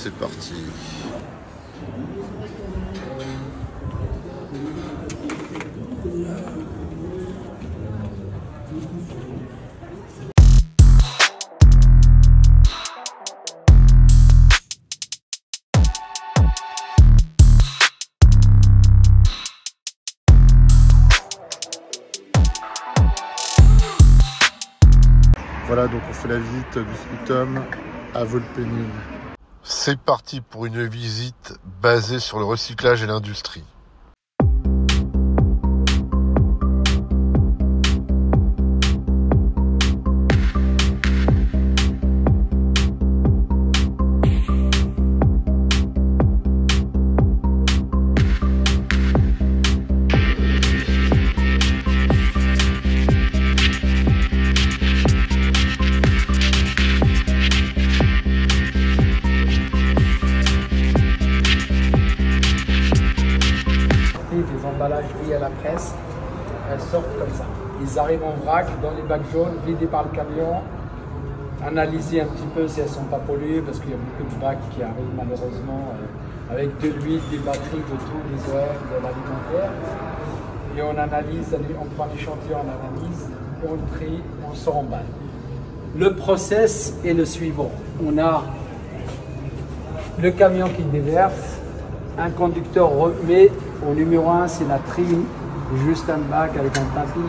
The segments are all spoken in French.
c'est parti. Voilà, donc on fait la visite du sputum à Volpénil. C'est parti pour une visite basée sur le recyclage et l'industrie. Des emballages liés à la presse, elles sortent comme ça. Ils arrivent en vrac dans les bacs jaunes, vidés par le camion, analyser un petit peu si elles ne sont pas polluées, parce qu'il y a beaucoup de bacs qui arrivent malheureusement avec de l'huile, des batteries, de tout, des OM, de l'alimentaire. Et on analyse, on prend l'échantillon, on analyse, on le trie, on se remballe. Le process est le suivant. On a le camion qui déverse, un conducteur remet au numéro 1, c'est la tri, juste un bac avec un tapis.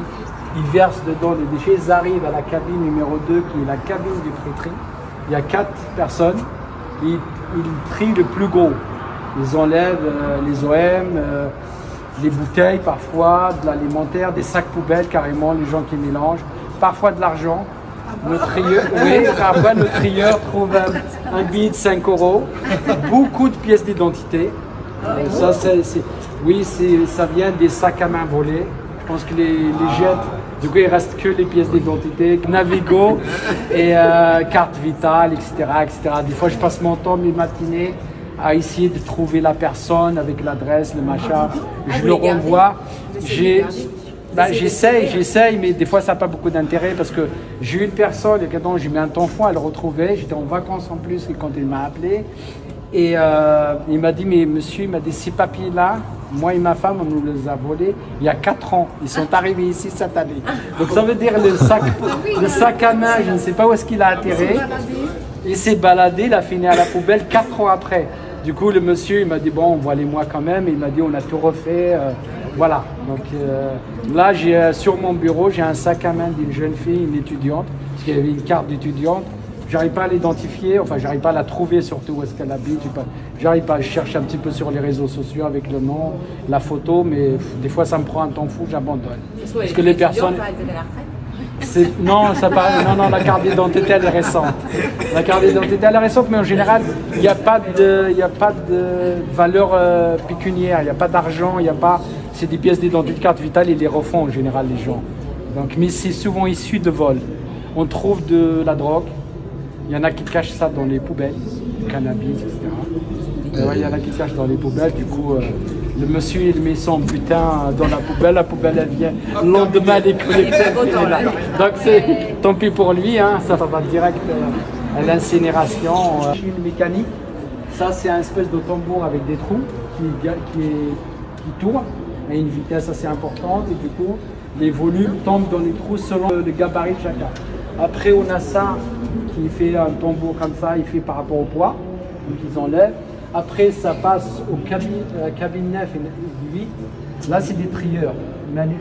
Ils versent dedans les déchets, ils arrivent à la cabine numéro 2 qui est la cabine du tri-tri. Il y a 4 personnes, ils trient le plus gros. Ils enlèvent les OM, les bouteilles parfois, de l'alimentaire, des sacs poubelles carrément, les gens qui mélangent, parfois de l'argent. Le trieur, oui, parfois le trieur trouve un billet de 5 €, beaucoup de pièces d'identité. Ça, ça vient des sacs à main volés. Je pense que les jettent. Du coup, il ne reste que les pièces d'identité, Navigo et carte vitale, etc., etc. Des fois, je passe mon temps, mes matinées, à essayer de trouver la personne avec l'adresse, le machin. Je le renvoie. J'essaye, mais des fois, ça n'a pas beaucoup d'intérêt parce que j'ai eu une personne, et j'ai mis un temps fou à le retrouver. J'étais en vacances en plus quand il m'a appelé. Et il m'a dit, mais monsieur, il m'a dit, ces papiers-là, moi et ma femme, on nous les a volés il y a 4 ans. Ils sont arrivés ici cette année. Donc ça veut dire le sac à main, je ne sais pas où est-ce qu'il a atterri. Il s'est baladé, il a fini à la poubelle 4 ans après. Du coup, le monsieur, il m'a dit, bon, envoie-les-moi quand même. Il m'a dit, on a tout refait. Voilà. Donc là, sur mon bureau, j'ai un sac à main d'une jeune fille, une étudiante, parce qu'il y avait une carte d'étudiante. J'arrive pas à l'identifier, enfin j'arrive pas à la trouver surtout où est-ce qu'elle habite. J'arrive pas, je cherche un petit peu sur les réseaux sociaux avec le nom, la photo, mais des fois ça me prend un temps fou, j'abandonne. Parce que les personnes. Non, la carte d'identité elle est récente. La carte d'identité elle est récente, mais en général il n'y a pas de valeur pécuniaire, il n'y a pas d'argent, il n'y a pas. C'est des pièces d'identité, carte vitale, ils les refont en général les gens. Donc, mais c'est souvent issu de vol. On trouve de la drogue. Il y en a qui cachent ça dans les poubelles, du cannabis, etc. Il y en a qui cachent dans les poubelles, du coup, le monsieur il met son butin dans la poubelle elle vient, le lendemain elle est collectée. Donc c'est tant pis pour lui, hein, ça va direct à l'incinération. Une mécanique, ça c'est un espèce de tambour avec des trous qui tourne à une vitesse assez importante et du coup les volumes tombent dans les trous selon le gabarit de chacun. Après on a ça qui fait un tambour comme ça, il fait par rapport au poids, donc ils enlèvent. Après ça passe aux cabines 9 et 8, là c'est des trieurs,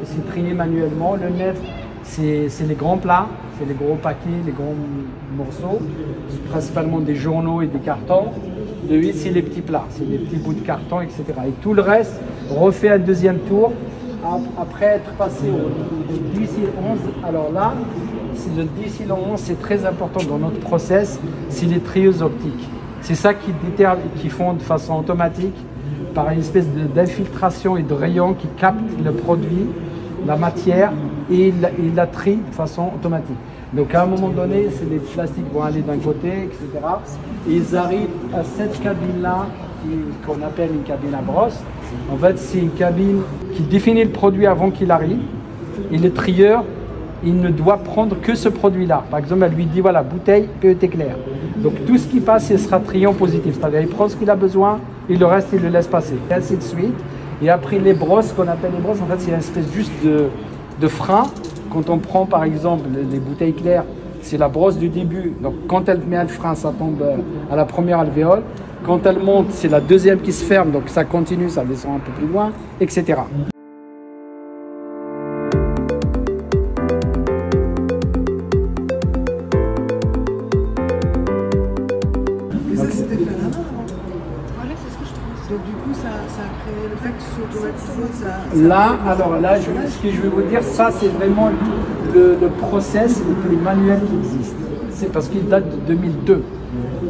c'est trié manuellement. Le 9 c'est les grands plats, c'est les gros paquets, les gros morceaux, principalement des journaux et des cartons. Le 8 c'est les petits plats, c'est des petits bouts de carton, etc. Et tout le reste refait un deuxième tour après être passé au 10 et 11. Alors là, le 10 et le 11 c'est très important dans notre process, c'est les trieuses optiques. C'est ça qui font de façon automatique par une espèce d'infiltration et de rayon qui capte le produit, la matière et il la trie de façon automatique. Donc à un moment donné, les plastiques vont aller d'un côté, etc. Et ils arrivent à cette cabine-là qu'on appelle une cabine à brosse. En fait, c'est une cabine qui définit le produit avant qu'il arrive. Et le trieur il ne doit prendre que ce produit-là. Par exemple, elle lui dit, voilà, bouteille PET clair. Donc tout ce qui passe, ce sera triant positif. C'est-à-dire, il prend ce qu'il a besoin et le reste, il le laisse passer. Et ainsi de suite. Et après, les brosses, qu'on appelle les brosses, en fait, c'est une espèce juste de frein. Quand on prend, par exemple, les bouteilles claires, c'est la brosse du début. Donc quand elle met le frein, ça tombe à la première alvéole. Quand elle monte, c'est la deuxième qui se ferme. Donc ça continue, ça descend un peu plus loin, etc. Donc du coup, ça a créé le fait que ce soit automatisé. Là, alors là, ce que je vais vous dire, ça c'est vraiment le process le plus manuel qui existe. C'est parce qu'il date de 2002.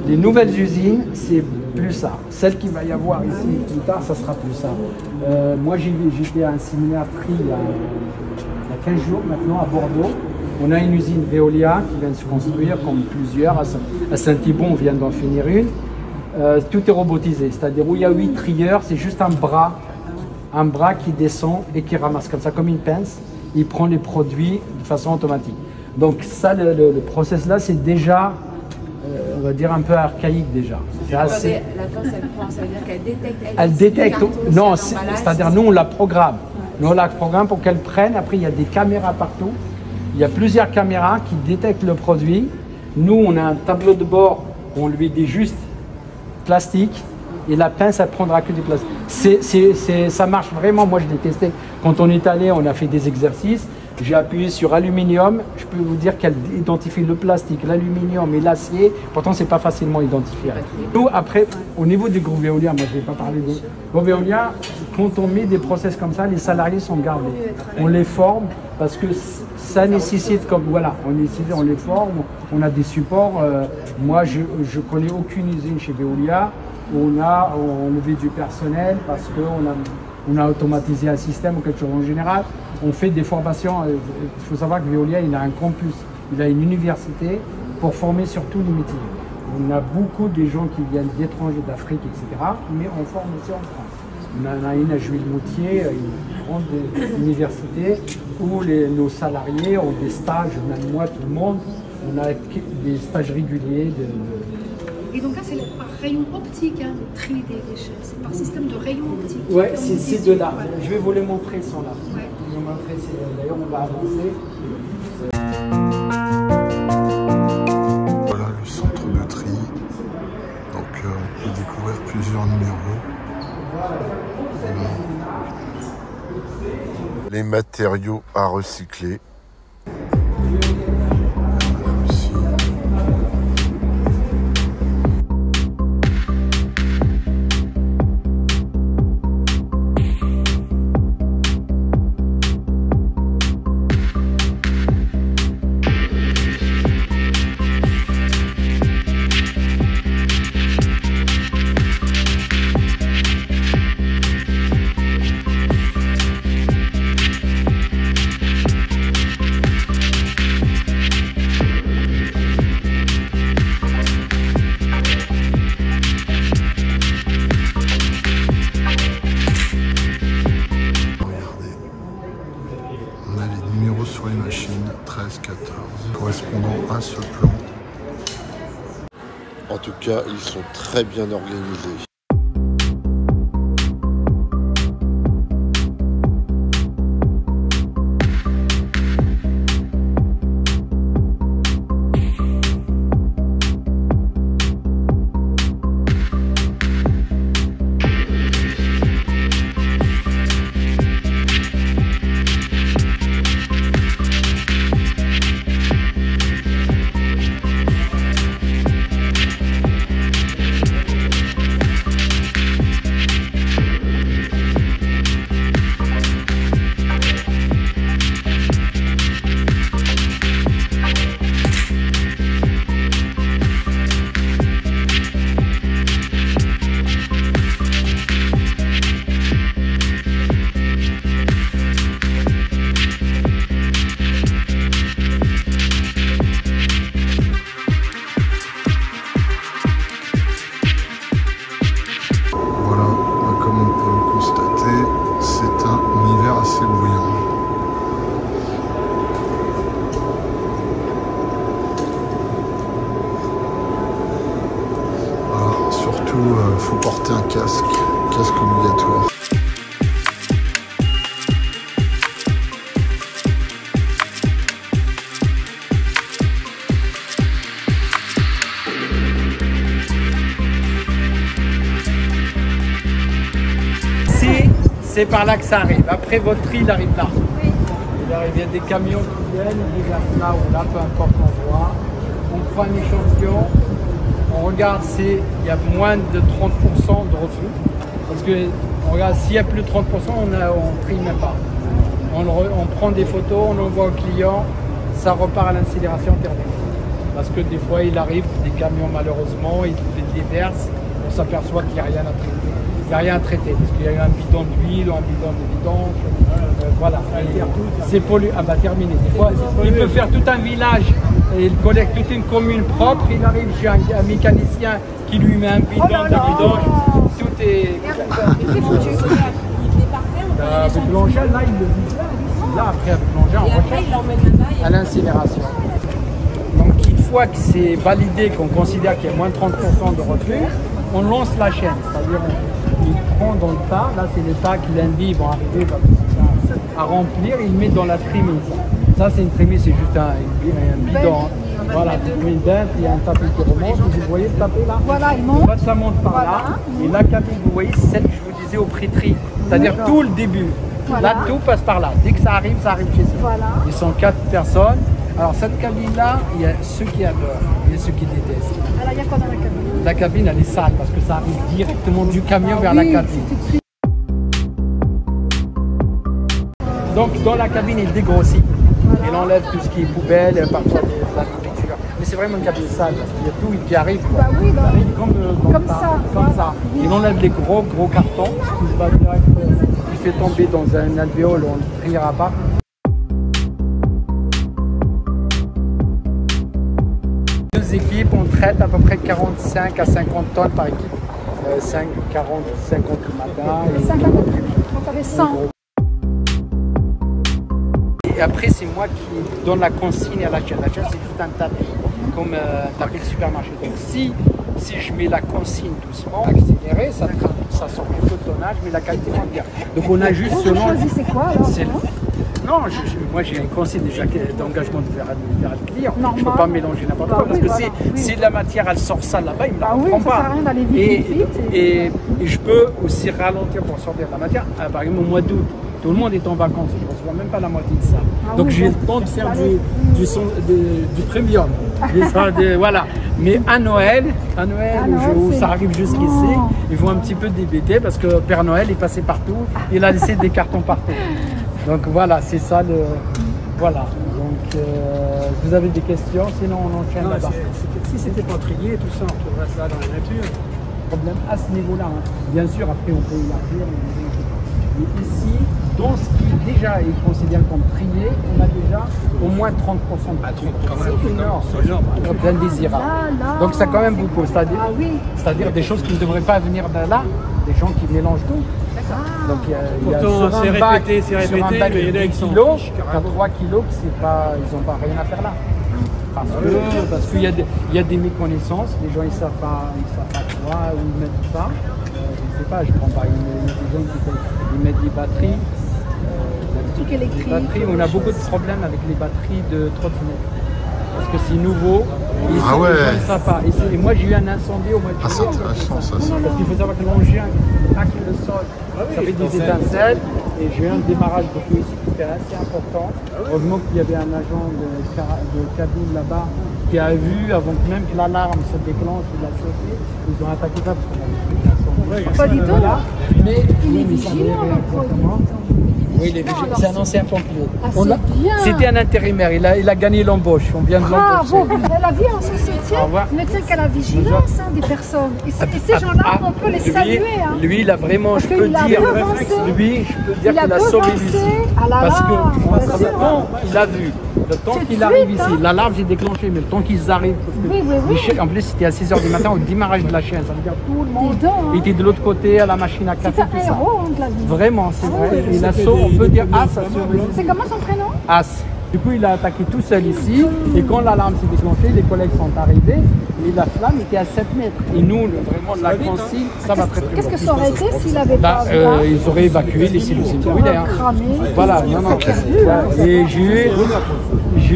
Les nouvelles usines, c'est plus ça. Celle qu'il va y avoir ici plus tard, ça sera plus ça. Moi, j'étais à un séminaire prix il y a 15 jours maintenant à Bordeaux. On a une usine Veolia qui vient de se construire, comme plusieurs. À Saint-Thibon, on vient d'en finir une. Tout est robotisé, c'est-à-dire où il y a 8 trieurs, c'est juste un bras qui descend et qui ramasse comme ça, comme une pince. Il prend les produits de façon automatique. Donc ça, le process là, c'est déjà, on va dire, un peu archaïque déjà. La pince, elle prend, ça veut dire qu'elle détecte. Elle détecte. Non, c'est-à-dire nous, on la programme. Nous, on la programme pour qu'elle prenne. Après, il y a des caméras partout. Il y a plusieurs caméras qui détectent le produit. Nous, on a un tableau de bord où on lui dit juste plastique et la pince, elle prendra que du plastique. Ça marche vraiment. Moi, je l'ai testé. Quand on est allé, on a fait des exercices. J'ai appuyé sur aluminium. Je peux vous dire qu'elle identifie le plastique, l'aluminium et l'acier. Pourtant, c'est pas facilement identifié. Nous, après, au niveau du groupe Veolia, moi, je vais pas parler de groupe Veolia. Quand on met des process comme ça, les salariés sont gardés. On les forme parce que ça nécessite, comme voilà, on les forme. On a des supports. Moi, je connais aucune usine chez Veolia où on a enlevé du personnel parce qu'on a automatisé un système ou quelque chose. En général, on fait des formations. Il faut savoir que Veolia, il a un campus, il a une université pour former surtout les métiers. On a beaucoup de gens qui viennent d'étrangers, d'Afrique, etc. Mais on forme aussi en France. On en a une à Juillet-Moutier, une grande université où nos salariés ont des stages, même moi, tout le monde. On a des stages réguliers. Et donc là, c'est par rayon optique, hein, le tri des déchets. C'est par système de rayon optique. Oui, c'est ces deux-là. Voilà. Je vais vous les montrer, ils sont là. Ouais. Je vais vous montrer, d'ailleurs, on va avancer. Voilà le centre de tri. Donc, on peut découvrir plusieurs numéros. Les matériaux à recycler. Sur les machines 13, 14 correspondant à ce plan. En tout cas, ils sont très bien organisés. Casque obligatoire. C'est par là que ça arrive. Après, votre tri, il arrive là. Il arrive, il y a des camions qui viennent, ils déversent là ou là, peu importe l'endroit. On prend un échantillon, on regarde s'il y a moins de 30% de refus. Parce que on regarde s'il y a plus de 30%, on ne trie même pas. On prend des photos, on envoie au client, ça repart à l'incinération terminée. Parce que des fois, il arrive des camions, malheureusement, ils déversent, on s'aperçoit qu'il n'y a rien à traiter. Il n'y a rien à traiter, parce qu'il y a eu un bidon d'huile ou un bidon de vidange. Voilà, c'est pollué. Ah bah terminé. Des fois, il peut faire tout un village et il collecte toute une commune propre. Il arrive chez un mécanicien qui lui met un bidon de vidange. Tout est. Avec l'engin, là, il le vide là. Après, avec l'engin, on recherche à l'incinération. Donc, une fois que c'est validé, qu'on considère qu'il y a moins de 30% de refus, on lance la chaîne. C'est-à-dire, il prend dans le tas, là c'est les tas qui lundi vont arriver à remplir, il met dans la trémie. Ça c'est une trémie, c'est juste un bidon. Voilà, une bête, il y a un tapis qui remonte, vous voyez le tapis là? Voilà, il monte. Ça monte par là, et la cabine, vous voyez, c'est celle que je vous disais au pré-tri, c'est-à-dire tout le début. Là tout passe par là, dès que ça arrive chez eux. Voilà. Ils sont 4 personnes. Alors cette cabine-là, il y a ceux qui adorent, il y a ceux qui détestent. Alors il y a quoi dans la cabine? La cabine, elle est sale parce que ça arrive directement du camion vers la cabine. Donc dans la cabine, il dégrossit. Il enlève tout ce qui est poubelle, parfois de la nourriture. Mais c'est vraiment une cabine sale parce qu'il y a tout qui arrive. Quoi. Bah oui, ça arrive comme ça. Il enlève les gros cartons, il va direct, il fait tomber dans un alvéole, on ne le triera pas. Équipes, on traite à peu près 45 à 50 tonnes par équipe. 40, 50 le matin. 50 donc ça fait 100. Et après, c'est moi qui donne la consigne à la chaîne. La chaîne, c'est tout un tapis, comme un tapis de supermarché. Donc, si je mets la consigne doucement, accélérée, ça sort plus de tonnage, mais la qualité va bien. Donc, on a juste selon. Vous choisissez quoi alors? Non, moi j'ai un conseil déjà d'engagement vers le client. Non, je ne peux pas mélanger n'importe quoi parce que si la matière elle sort ça là-bas, il ne la reprend pas. Ça sert à rien d'aller vite, et je peux aussi ralentir pour sortir la matière. Par exemple au mois d'août, tout le monde est en vacances, je ne reçois même pas la moitié de ça. Donc j'ai le temps de faire du premium. Voilà. Mais à Noël où ça arrive jusqu'ici, ils vont un petit peu débêter parce que Père Noël est passé partout, il a laissé des cartons partout. Donc voilà, c'est ça le. Voilà. Donc vous avez des questions, sinon on enchaîne là-bas. Si c'était pas trié, tout ça, on trouverait ça dans la nature. Problème à ce niveau-là. Hein. Bien sûr, après on peut élargir. Mais ici, dans ce qui déjà est considéré comme trié, on a déjà au moins 30% de C'est énorme. C'est indésirable. Donc c'est quand même beaucoup. C'est-à-dire des choses qui ne devraient pas venir de là, des gens qui mélangent tout. Donc il y a sur un bac de 10 kilos, tu as 3 kilos, ils n'ont pas rien à faire là. Parce qu'il y a des méconnaissances, les gens ils savent pas quoi, où ils mettent ça. Je ne sais pas, je prends par exemple des gens qui mettent des batteries. Les batteries, on a beaucoup de problèmes avec les batteries de trottinettes. Parce que c'est nouveau, les gens ne savent pas. Et moi j'ai eu un incendie au mois de juillet. C'est intéressant ça. Parce qu'il faut savoir que l'engin craque le sol, ça fait des étincelles. Et j'ai eu un démarrage de feu ici qui était assez important. Heureusement qu'il y avait un agent de cabine là-bas qui a vu avant que même que l'alarme se déclenche, il a sauté. Ils ont attaqué ça parce qu'on avait pris un Pas du tout. Mais il est vigilant, oui, c'est un ancien pompier. Bien. C'était un intérimaire, il a gagné l'embauche, on vient de l'embaucher. La vie en société ne tient qu'à la vigilance des personnes. Et ces gens-là, on peut les saluer. Lui, il a vraiment, je peux dire qu'il a sauvé Lucie. Parce que le temps qu'il a vu, le temps qu'il arrive ici, l'alarme j'ai déclenché, mais le temps qu'ils arrivent, en plus c'était à 6 h du matin au démarrage de la chaîne, ça veut dire tout le monde était de l'autre côté à la machine à café, tout ça. Vraiment, c'est vrai. Et l'assaut, on peut dire As. C'est comment son prénom? As. Du coup, il a attaqué tout seul ici. Et quand l'alarme s'est déclenchée, les collègues sont arrivés. Et la flamme était à 7 mètres. Et nous, vraiment, la consigne, ça va très très Qu'est-ce que loin. ça aurait été s'il avait Là, pas... ils auraient évacué les cellules brûlées. cramé. Voilà, non, non. Et j'ai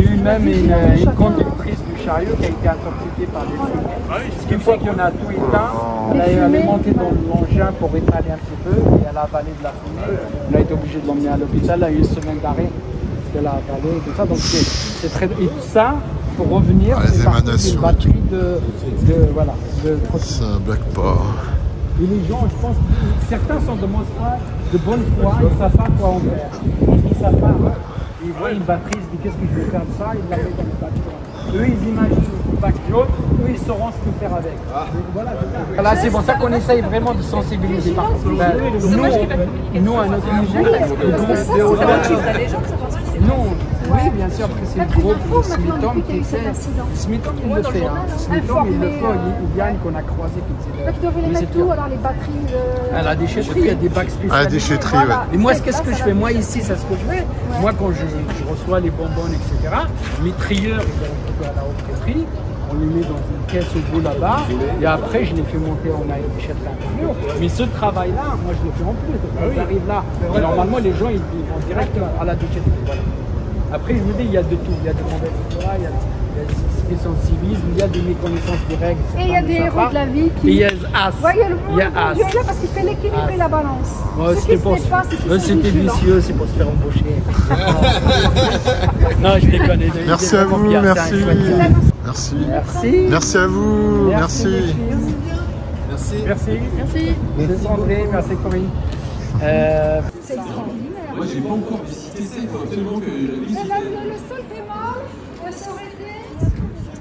eu même une conductrice du chariot qui a été intoxiquée par des fumées. Ce qui fait qu'on a tout éteint. Elle est montée dans l'engin pour étaler un petit peu et elle a avalé de la fumée. On a été obligé de l'emmener à l'hôpital. Elle a eu une semaine d'arrêt parce qu'elle a avalé et tout ça. Donc c'est très... Et tout ça, pour revenir, c'est parti d'une batterie voilà, de Ça blague pas. Et les gens, je pense, certains sont de bonne foi, ils ne savent pas quoi en faire. Ils ne savent pas. Ils voient une batterie, ils se disent qu'est-ce que je vais faire de ça, ils la mettent dans le batterie. Eux, ils imaginent une backload, eux, ils sauront ce que faire avec. Voilà, c'est pour ça qu'on essaye vraiment de sensibiliser. Par contre, nous, à notre niveau, oui, bien sûr, parce que c'est le groupe Smithom qui essaie. Smithom, il le fait. Smithom, il le fait. Yann qu'on a croisé. Tu devrais les mettre où alors, les batteries À la déchetterie, il y a des bacs spécialisés. À la déchetterie, ouais. Et moi, qu'est-ce que je fais? Moi, ici, c'est ce que je fais. Moi, quand je reçois les bonbons, etc., mes trieurs, ils vont à la retraiterie. On les met dans une caisse au bout là-bas. Et après, je les fais monter en déchetterie intérieure. Mais ce travail-là, moi, je le fais en plus. Quand j'arrive là, et normalement, les gens, ils vont direct à la déchetterie. Voilà. Après, je me dis, il y a de tout. Il y a des mauvais doctorats, il y a des sensibilisme, il y a des méconnaissances des règles. Et il y a des héros de la vie qui... Et il y a As. Ouais, il y a As. Dieu est là parce qu'il fait l'équilibre et la balance. Ouais, c'était vicieux, c'est pour se faire embaucher. Non, je déconne. Merci à vous, merci. Merci. Merci. Merci à vous, merci. Merci. Merci. Merci André, merci Corinne. C'est extraordinaire. Moi, j'ai pas encore visité ça, il faut absolument que je la visite. Le seul bémol, ça aurait été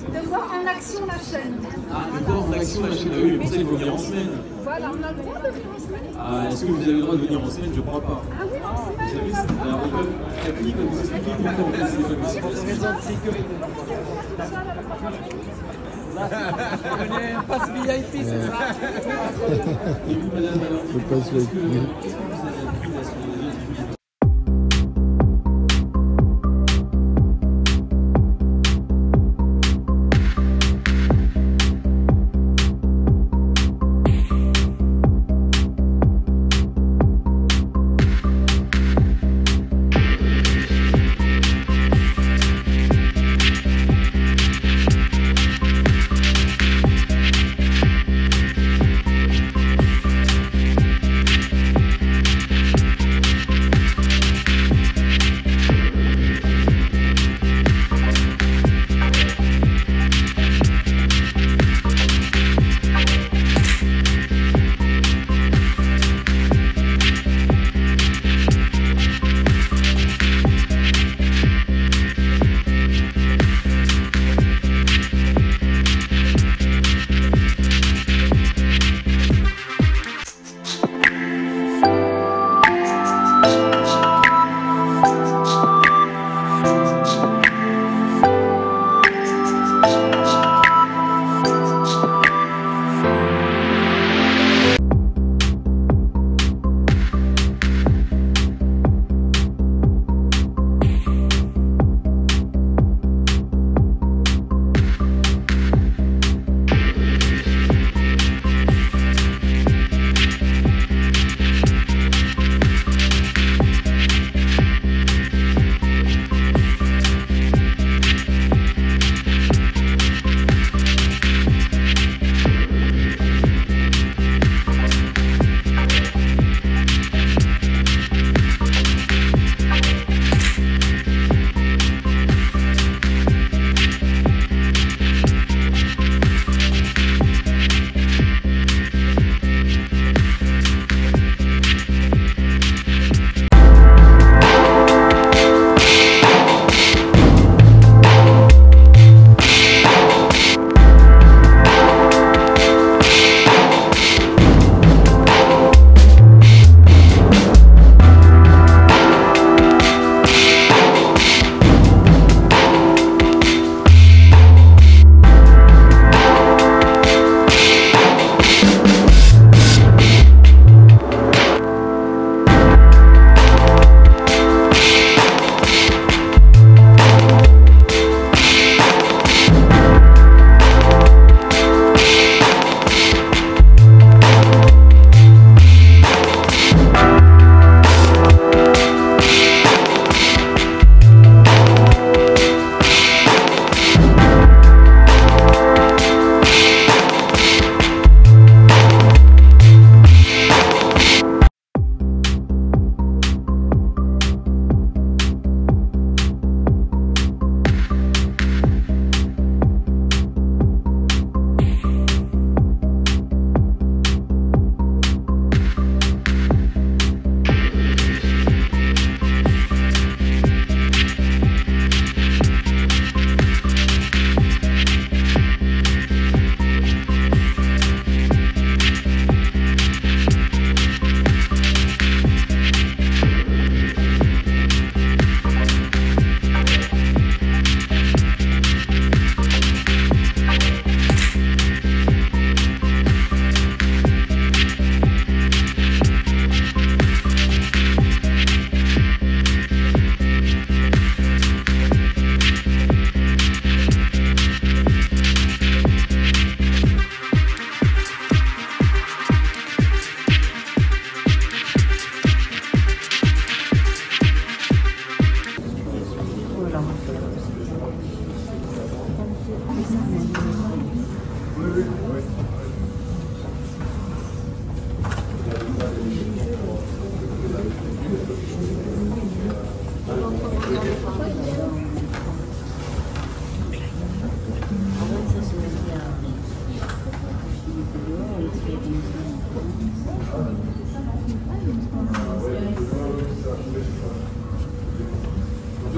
de voir en action la chaîne. Ah, d'accord, en action, la chaîne. Ah oui, mais pour ça, il faut venir en semaine. Voilà, on a le droit de venir en semaine. Ah, est-ce que vous avez le droit de venir en semaine? Je crois pas. Ah oui, en Vous semaine. savez, alors, Cathy va vous expliquer pourquoi on passe les fameuses Raison de sécurité. Passe VIP, c'est ça? Et vous, madame, alors, Le passe VIP. est-ce que vous avez pris la soirée?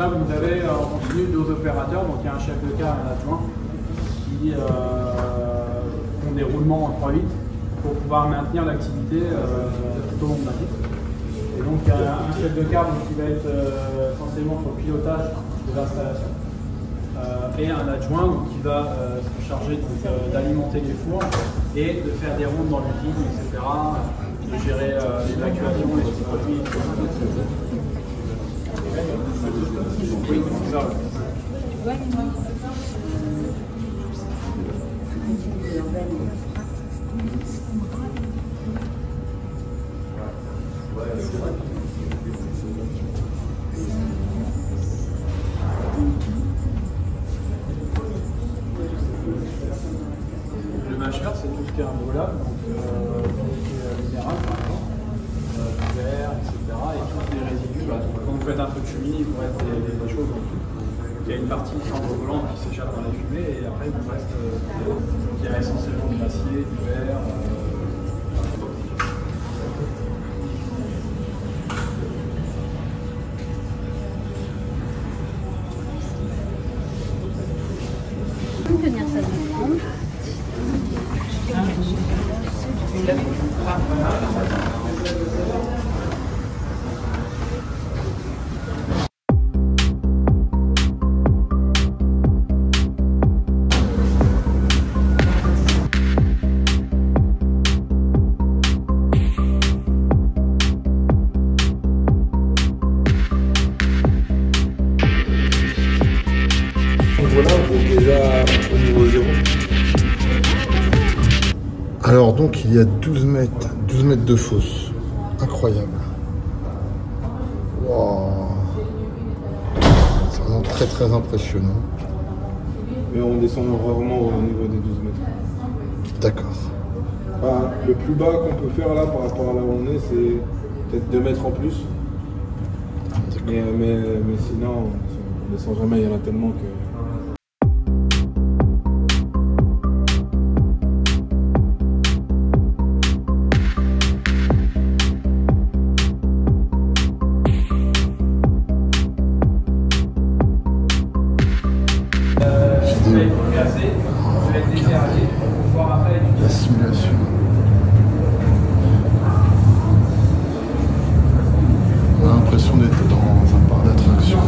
là, vous avez en continu 2 opérateurs, donc il y a un chef de car et un adjoint qui font des roulements en 3/8 pour pouvoir maintenir l'activité tout au long de la vie. Et donc il y a un chef de car qui va être essentiellement sur le pilotage de l'installation. Et un adjoint qui va se charger d'alimenter les fours et de faire des rondes dans l'usine, etc., de gérer l'évacuation, les produits, etc. Oui, c'est ça. Le mâcheur, c'est tout ce qui est imbrûlable, donc tout ce qui est minéral par exemple, du verre, etc. Et tous les résidus. Quand vous faites un feu de cheminée, il vous reste des choses en dessous. Il y a une partie cendre volante qui s'échappe dans les fumées et après il vous reste il y a essentiellement de l'acier, du verre. Tenir ça dans Voilà, on est déjà au niveau 0. Alors donc il y a 12 mètres de fosse. Incroyable. Wow. C'est vraiment très très impressionnant. Mais on descend rarement au niveau des 12 mètres. D'accord. Enfin, le plus bas qu'on peut faire là par rapport à là où on est, c'est peut-être 2 mètres en plus. Mais sinon, on descend jamais, il y en a tellement que... La simulation. On a l'impression d'être dans un parc d'attractions.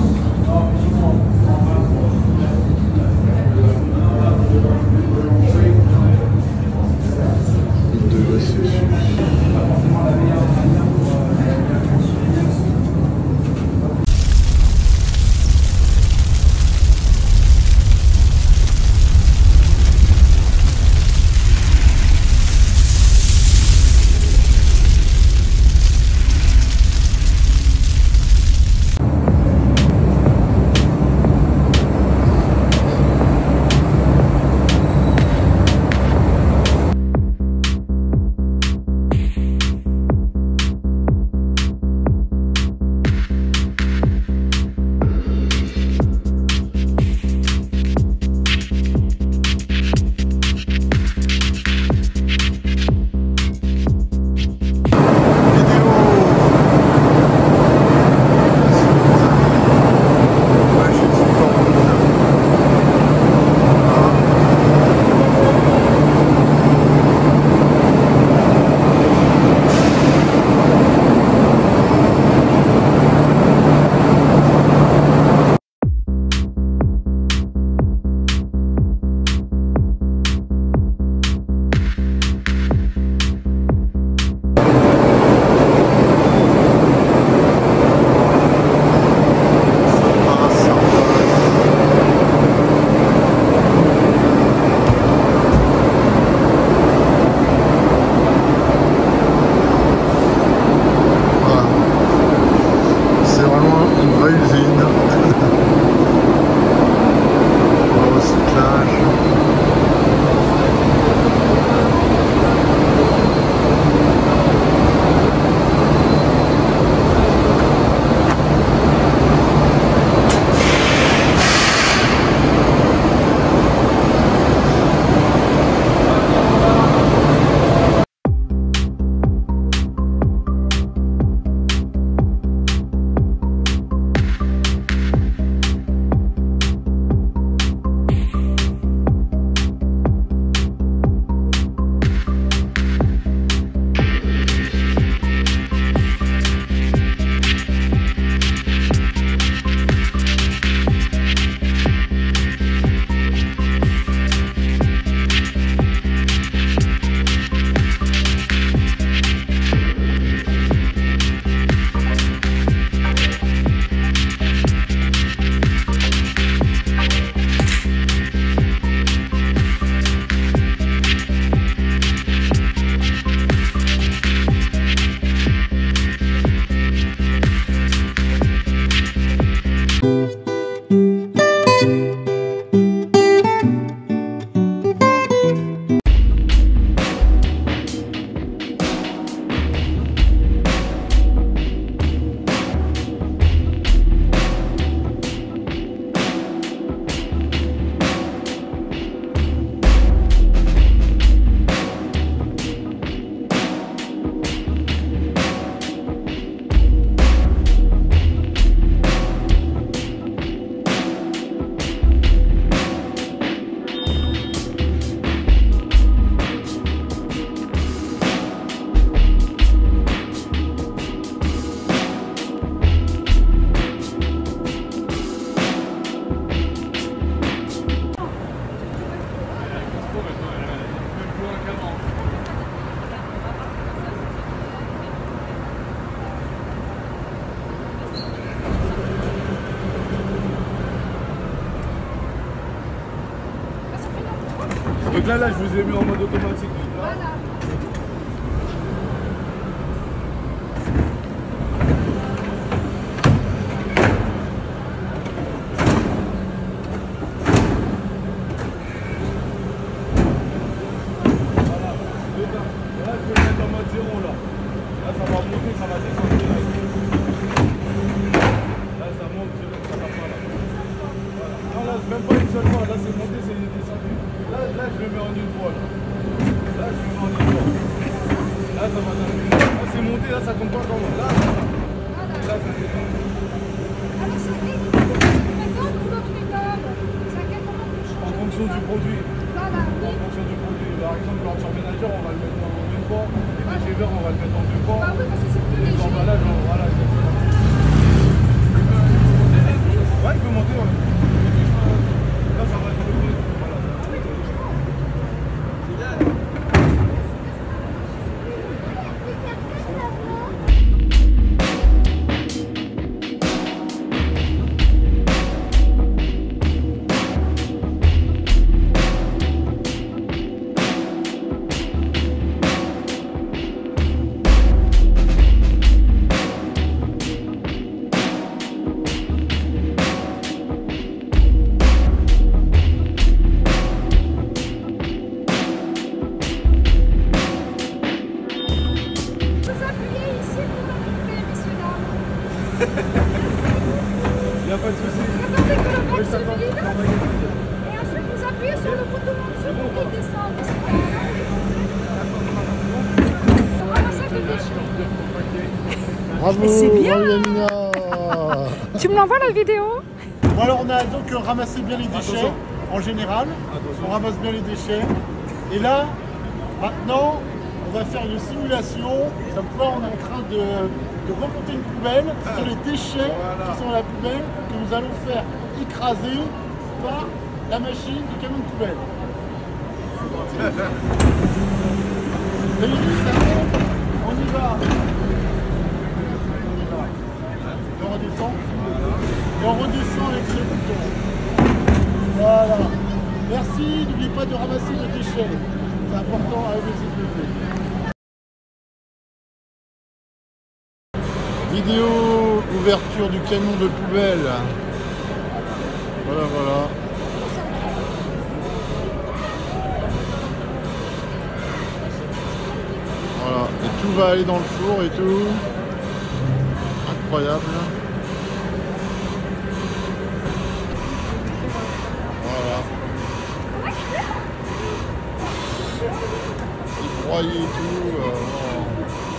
Donc là, je vous ai mis en mode automatique. Voilà. Là, je vais le mettre en mode 0 là. Là, ça va monter, ça va descendre direct. Là, ça monte direct, ça va pas là. Voilà. Non, là, c'est même pas une seule fois. Là, c'est monté, c'est descendu. Là, je le mets en une fois. Là, je le mets en une fois. Là, ça va descendre. Là, c'est monté, là, ça compte pas comme moi. Là, ça va. Là, ça descend. Alors, c'est quel méthode ou l'autre méthode? C'est à quel moment que je En fonction du produit. Voilà, oui. En fonction du produit. Par exemple, le surménageur, on va le mettre en une fois. Les déchets verts, on va le mettre en deux fois. Bah oui, parce que c'est plus Les léger. emballages, voilà, exactement. Ouais, il peut monter, ouais. Là, ça va être le bruit. Voilà. Vous appuyez ici pour m'occuper, messieurs, dames. Il n'y a pas de souci. Vous attendez que le Oui, box ça se va. vide. On va y aller. Et ensuite, vous appuyez sur le bouton en dessous pour qu'il descende. Le ramassage des déchets. Bravo, c'est bien. bravo Yamina. Tu me l'envoies la vidéo? Bon alors on a donc ramassé bien les déchets Attention. en général, Attention. on ramasse bien les déchets. Et là, maintenant, on va faire une simulation. Comme quoi on est en train de remonter une poubelle. Ce sont les déchets qui sont à la poubelle que nous allons faire écraser par la machine du camion de poubelle. Vous avez vu, ça monte. On y va. Et on redescend. Et on redescend avec ce bouton. Voilà. Merci, n'oubliez pas de ramasser vos déchets. C'est important à EBCW. Vidéo ouverture du camion de poubelle. Voilà, voilà. Voilà, et tout va aller dans le four et tout. Incroyable. Voilà. Et broyer et tout.